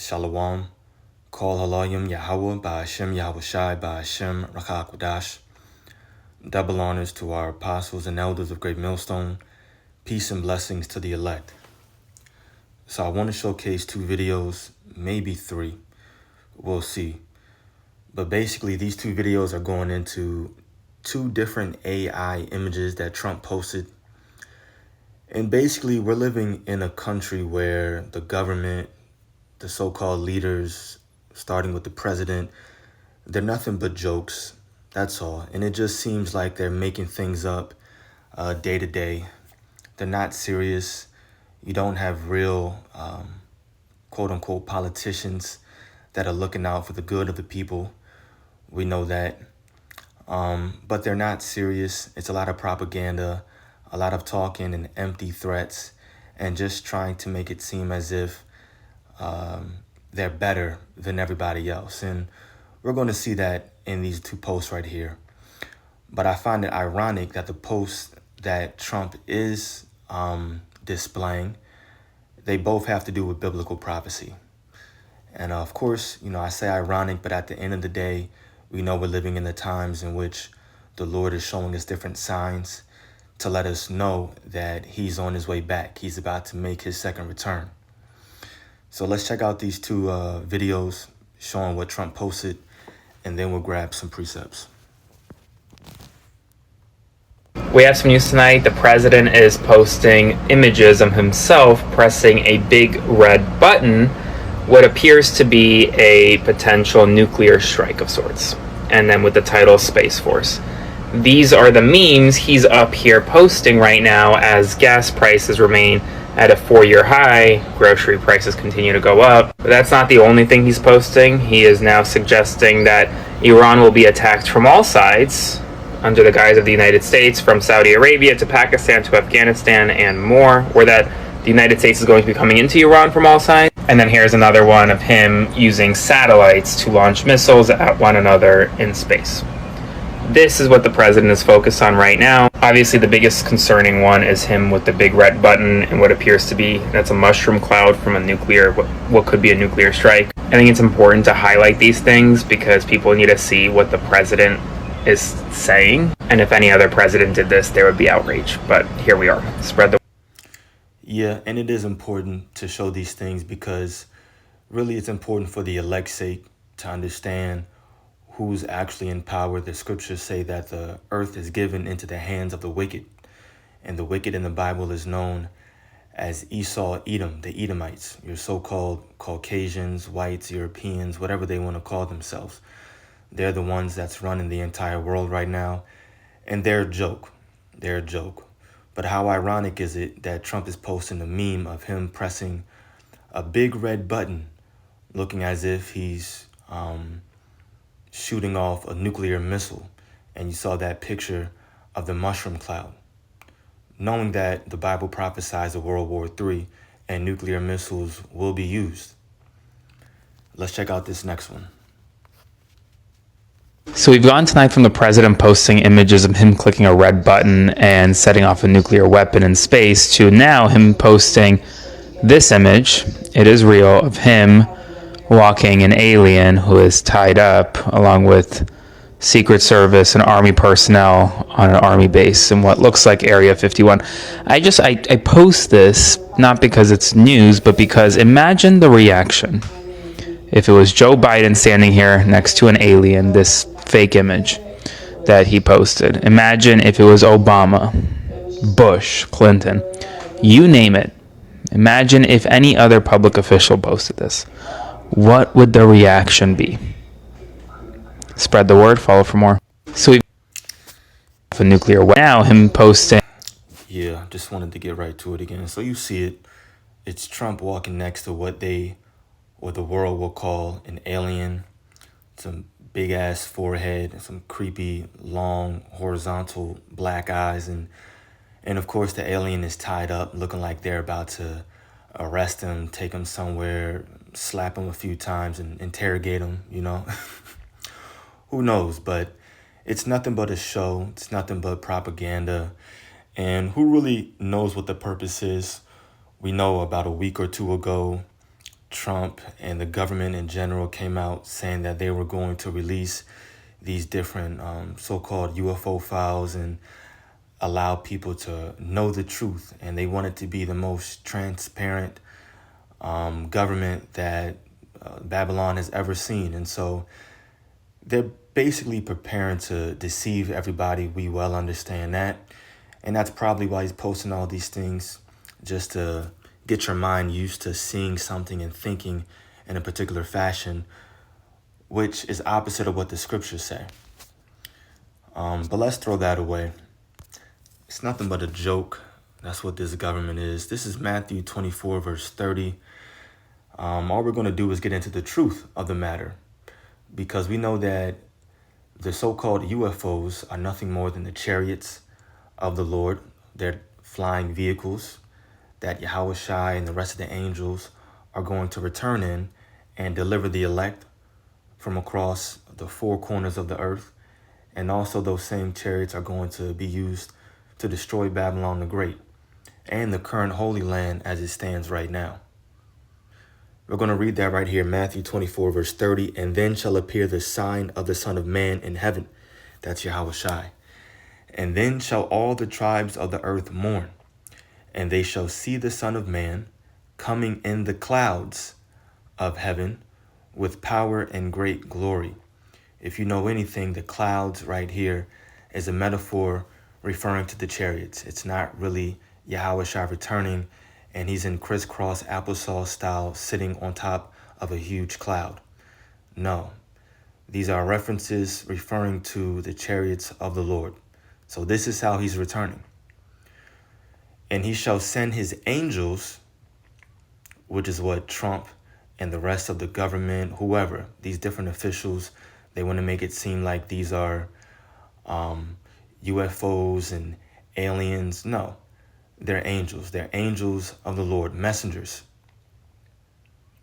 Shalom. Kol Halayim Yahweh Ba'ashem Yahushai Ba'ashem Rakakwadash. Double honors to our apostles and elders of Great Millstone. Peace and blessings to the elect. So I want to showcase 2 videos, maybe 3. We'll see. But basically these 2 videos are going into 2 different AI images that Trump posted. And basically we're living in a country where the government, the so-called leaders, starting with the president, they're nothing but jokes. That's all. And it just seems like they're making things up day to day. They're not serious. You don't have real, quote unquote, politicians that are looking out for the good of the people. We know that. But they're not serious. It's a lot of propaganda, a lot of talking and empty threats, and just trying to make it seem as if they're better than everybody else. And we're going to see that in these 2 posts right here. But I find it ironic that the posts that Trump is displaying, they both have to do with biblical prophecy. And of course, I say ironic, but at the end of the day, we know we're living in the times in which the Lord is showing us different signs to let us know that he's on his way back. He's about to make his second return. So let's check out these 2 videos showing what Trump posted, and then we'll grab some precepts. We have some news tonight. The president is posting images of himself pressing a big red button, what appears to be a potential nuclear strike of sorts, and then with the title Space Force. These are the memes he's up here posting right now as gas prices remain at a 4-year high, grocery prices continue to go up. But that's not the only thing he's posting. He is now suggesting that Iran will be attacked from all sides under the guise of the United States, from Saudi Arabia to Pakistan to Afghanistan and more, or that the United States is going to be coming into Iran from all sides. And then here's another one of him using satellites to launch missiles at one another in space. This is what the president is focused on right now. Obviously, the biggest concerning one is him with the big red button and what appears to be, that's a mushroom cloud from a nuclear, what could be a nuclear strike. I think it's important to highlight these things because people need to see what the president is saying. And if any other president did this, there would be outrage. But here we are. Spread the... Yeah, and it is important to show these things because really it's important for the elect's sake to understand who's actually in power. The scriptures say that the earth is given into the hands of the wicked. And the wicked in the Bible is known as Esau, Edom, the Edomites, your so-called Caucasians, whites, Europeans, whatever they want to call themselves. They're the ones that's running the entire world right now. And they're a joke. They're a joke. But how ironic is it that Trump is posting a meme of him pressing a big red button, looking as if he's shooting off a nuclear missile, and you saw that picture of the mushroom cloud, knowing that the Bible prophesies of World War III and nuclear missiles will be used. Let's check out this next one. So we've gone tonight from the president posting images of him clicking a red button and setting off a nuclear weapon in space to now him posting this image. It is real, of him walking an alien who is tied up along with Secret Service and Army personnel on an Army base in what looks like Area 51. I post this not because it's news, but because imagine the reaction if it was Joe Biden standing here next to an alien, this fake image that he posted. Imagine if it was Obama, Bush, Clinton, you name it. Imagine if any other public official posted this. What would the reaction be? Spread the word, follow for more. So we have a nuclear weapon. Now him posting. Yeah, just wanted to get right to it again. So you see it. It's Trump walking next to what the world will call an alien. Some big ass forehead, some creepy, long, horizontal black eyes. And of course the alien is tied up, looking like they're about to arrest him, take him somewhere, slap him a few times and interrogate him, Who knows? But it's nothing but a show. It's nothing but propaganda. And who really knows what the purpose is? We know about a week or 2 ago, Trump and the government in general came out saying that they were going to release these different so-called UFO files and allow people to know the truth. And they want it to be the most transparent government that Babylon has ever seen. And so they're basically preparing to deceive everybody. We well understand that. And that's probably why he's posting all these things, just to get your mind used to seeing something and thinking in a particular fashion, which is opposite of what the scriptures say. But let's throw that away. It's nothing but a joke. That's what this government is. This is Matthew 24, verse 30. All we're going to do is get into the truth of the matter, because we know that the so-called UFOs are nothing more than the chariots of the Lord. They're flying vehicles that Yahushua and the rest of the angels are going to return in and deliver the elect from across the four corners of the earth. And also those same chariots are going to be used to destroy Babylon the Great and the current Holy Land as it stands right now. We're going to read that right here, Matthew 24, verse 30. And then shall appear the sign of the Son of Man in heaven. That's Yahushua. And then shall all the tribes of the earth mourn, and they shall see the Son of Man coming in the clouds of heaven with power and great glory. If you know anything, the clouds right here is a metaphor referring to the chariots. It's not really Yahushua returning, and he's in crisscross applesauce style sitting on top of a huge cloud. No, these are references referring to the chariots of the Lord. So this is how he's returning. And he shall send his angels, which is what Trump and the rest of the government, whoever, these different officials, they want to make it seem like these are UFOs and aliens. No, they're angels. They're angels of the Lord, messengers,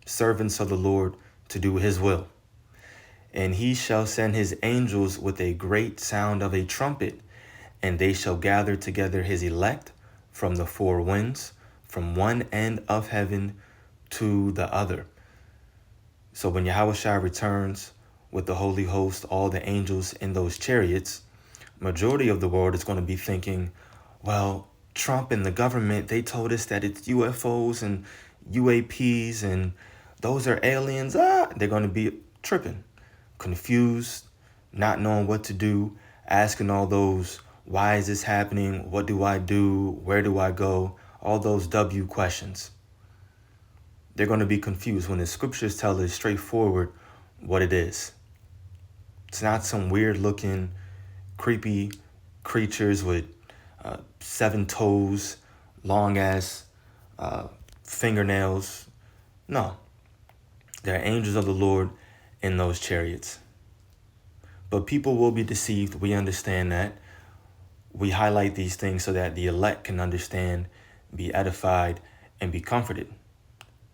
servants of the Lord to do his will. And he shall send his angels with a great sound of a trumpet, and they shall gather together his elect from the four winds, from one end of heaven to the other. So when Yahushua returns with the holy host, all the angels in those chariots, majority of the world is going to be thinking, well, Trump and the government, they told us that it's UFOs and UAPs and those are aliens. They're going to be tripping, confused, not knowing what to do, asking all those, why is this happening? What do I do? Where do I go? All those W questions. They're going to be confused when the scriptures tell us straightforward what it is. It's not some weird looking, creepy creatures with 7 toes, long ass fingernails. No, they're angels of the Lord in those chariots. But people will be deceived. We understand that. We highlight these things so that the elect can understand, be edified, and be comforted.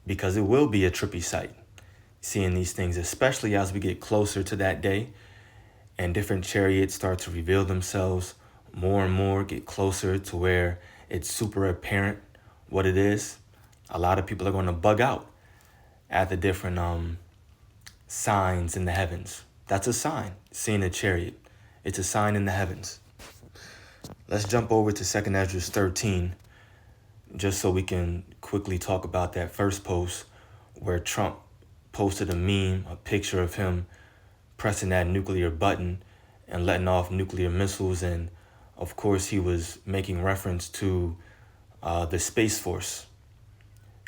Because it will be a trippy sight, seeing these things, especially as we get closer to that day and different chariots start to reveal themselves more and more, get closer to where it's super apparent what it is. A lot of people are going to bug out at the different signs in the heavens. That's a sign, seeing a chariot. It's a sign in the heavens. Let's jump over to 2 Ezra 13, just so we can quickly talk about that first post where Trump posted a meme, a picture of him pressing that nuclear button and letting off nuclear missiles. And of course, he was making reference to the Space Force.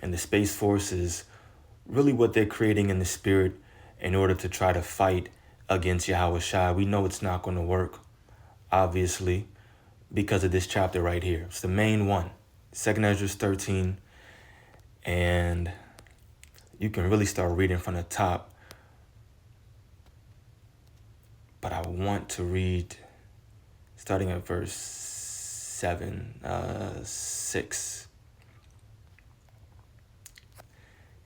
And the Space Force is really what they're creating in the spirit in order to try to fight against Yahushua. We know it's not going to work, obviously, because of this chapter right here. It's the main one, 2 Ezra 13. And you can really start reading from the top. But I want to read starting at verse 6.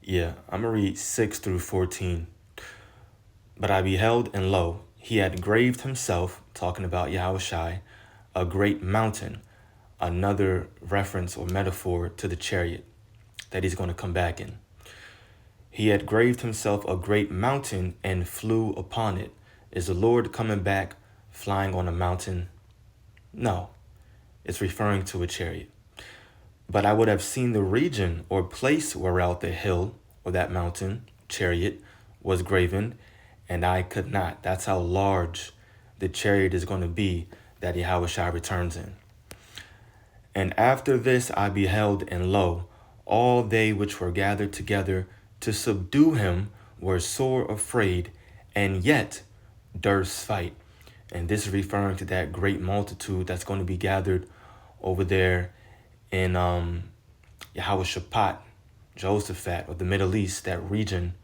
Yeah, I'm going to read 6 through 14. But I beheld, and lo, he had graved himself, talking about Yahushua, a great mountain, another reference or metaphor to the chariot that he's going to come back in. He had graved himself a great mountain and flew upon it. Is the Lord coming back flying on a mountain? No, it's referring to a chariot. But I would have seen the region or place whereout the hill or that mountain, chariot, was graven, and I could not. That's how large the chariot is going to be that Yahushua returns in. And after this I beheld, and lo, all they which were gathered together to subdue him were sore afraid, and yet durst fight. And this is referring to that great multitude that's going to be gathered over there in Yehoshaphat, Jehoshaphat, of the Middle East, that region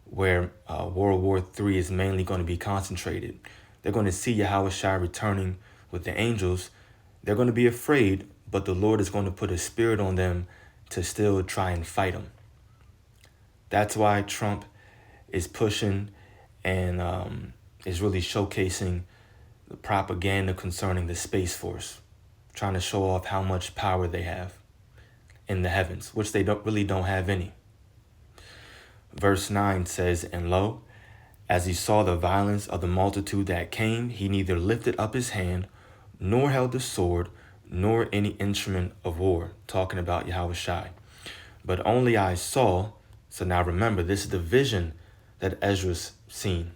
where World War III is mainly going to be concentrated. They're going to see Yahushua returning with the angels. They're going to be afraid, but the Lord is going to put a spirit on them to still try and fight him. That's why Trump is pushing and is really showcasing the propaganda concerning the Space Force, trying to show off how much power they have in the heavens, which they don't have any. Verse 9 says, And lo, as he saw the violence of the multitude that came, he neither lifted up his hand, nor held the sword, nor any instrument of war, talking about Yahushua. But only I saw, so now remember, this is the vision that Ezra's seen.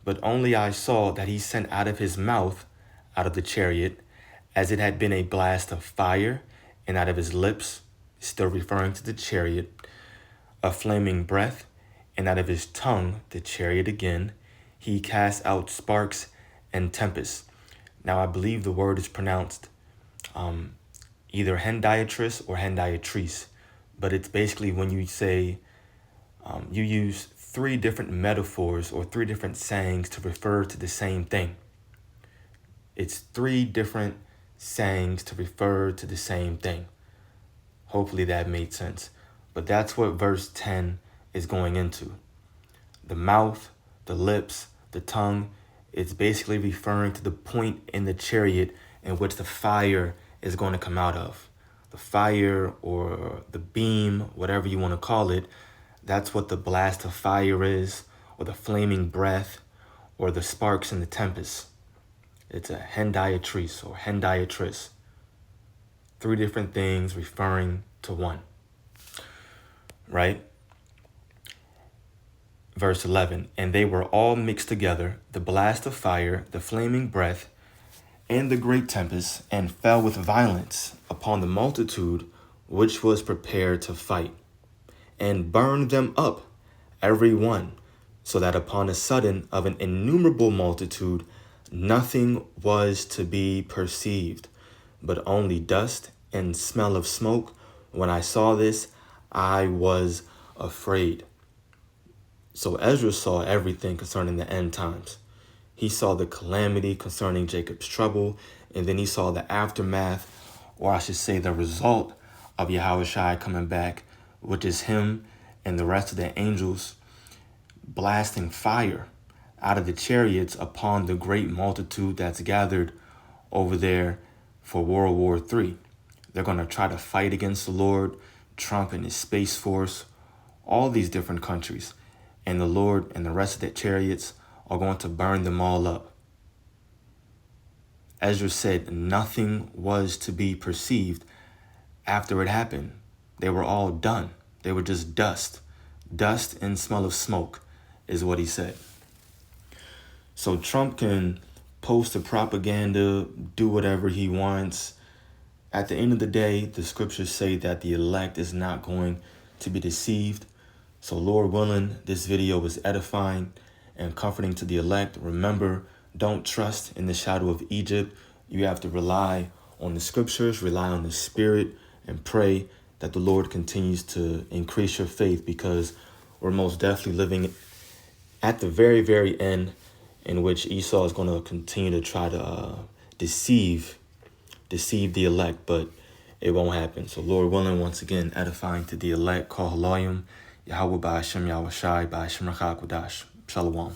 But only I saw that he sent out of his mouth, out of the chariot, as it had been a blast of fire, and out of his lips, still referring to the chariot, a flaming breath, and out of his tongue, the chariot again, he cast out sparks and tempests. Now I believe the word is pronounced either hendiatris or hendiatrice, but it's basically when you say, you use three different metaphors or three different sayings to refer to the same thing. It's three different sayings to refer to the same thing. Hopefully that made sense. But that's what verse 10 is going into. The mouth, the lips, the tongue, it's basically referring to the point in the chariot in which the fire is going to come out of. The fire or the beam, whatever you want to call it, that's what the blast of fire is, or the flaming breath, or the sparks in the tempest. It's a hendiatrice or hendiatris. Three different things referring to one. Right? Verse 11, And they were all mixed together, the blast of fire, the flaming breath, and the great tempest, and fell with violence upon the multitude which was prepared to fight, and burned them up, every one, so that upon a sudden of an innumerable multitude nothing was to be perceived, but only dust and smell of smoke. When I saw this, I was afraid. So Ezra saw everything concerning the end times. He saw the calamity concerning Jacob's trouble, and then he saw the aftermath, or I should say the result of Yahushua coming back, which is him and the rest of the angels blasting fire out of the chariots upon the great multitude that's gathered over there for World War III. They're going to try to fight against the Lord, Trump and his Space Force, all these different countries. And the Lord and the rest of the chariots are going to burn them all up. Ezra said nothing was to be perceived after it happened. They were all done. They were just dust. Dust and smell of smoke is what he said. So Trump can post the propaganda, do whatever he wants. At the end of the day, the scriptures say that the elect is not going to be deceived. So Lord willing, this video was edifying and comforting to the elect. Remember, don't trust in the shadow of Egypt. You have to rely on the scriptures, rely on the Spirit, and pray that the Lord continues to increase your faith, because we're most definitely living at the very, very end, in which Esau is going to continue to try to deceive the elect, but it won't happen. So Lord willing, once again, edifying to the elect. Call Halayim, Yahweh Ba'ashem Yahushai Ba'ashem Rakha Kudash. Shalom.